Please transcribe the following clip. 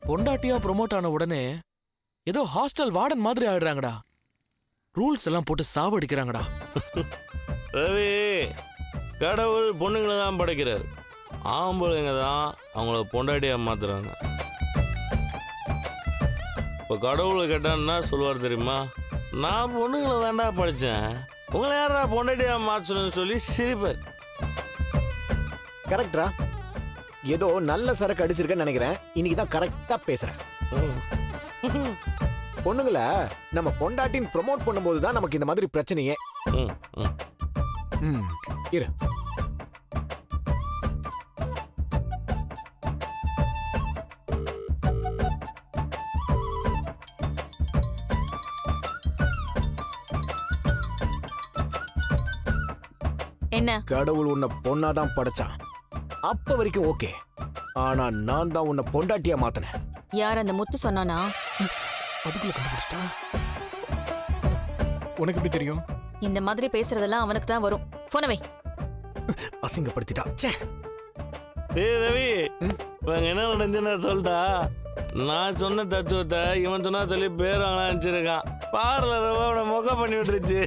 பொண்டாட்டியா ப்ரொமோட் ஆன உடனே ஏதோ ஹாஸ்டல் வார்டன் மாதிரி ஆயிடுறாங்கடா. ரூல்ஸ் எல்லாம் போட்டு சாவடிக்கிறாங்கடா. ரவி, கடவுள் பொண்ணுங்களை தான் படைக்கிறார், ஆம்பளைங்க தான் அவங்கள பொண்டாட்டியா மாத்துறாங்க. இப்போ கடவுளை கேட்டான்னா சொல்லுவார் தெரியுமா, நான் பொண்ணுங்களை தாண்டா படித்தேன், உங்களை யாரா பொண்டாட்டியா மாற்றணும்னு சொல்லி சிரிப்பார். கரெக்டா? ஏதோ நல்ல சரக்கு அடிச்சிருக்கேன்னு நினைக்கிறேன். இன்னைக்கு தான் கரெக்டா பேசுறேன். பொண்ணுங்களை நம்ம பொண்டாட்டின்னு ப்ரொமோட் பண்ணும்போது தான் நமக்கு இந்த மாதிரி பிரச்சனையே. இரு, என்ன? கடவுள் உன்னை பொண்ணாதான் படைச்சான், அப்ப வரைக்கும் ஓகே. ஆனா நான் தான் உன்னை பொண்டாட்டியா மாத்தினேன். யார் அந்த முத்து சொன்னானா? அதுக்குள்ள கண்டுபிடிச்சிட்டா? உனக்கு எப்படி தெரியும்? இந்த மாதிரி பேசுறதெல்லாம் அவனுக்கு தான் வரும். போன வை. அசிங்கப்படுத்திட்டா. ச்சே. டேய் ரவி, இப்போ என்ன நடந்துன்னு சொல்லிட்டா, நான் சொன்ன தத்துவத்தை இவன் சொன்னா சொல்லி பேர் நினைச்சிருக்கான். பார்லர் அவனை மொக்க பண்ணி விட்டுருச்சு.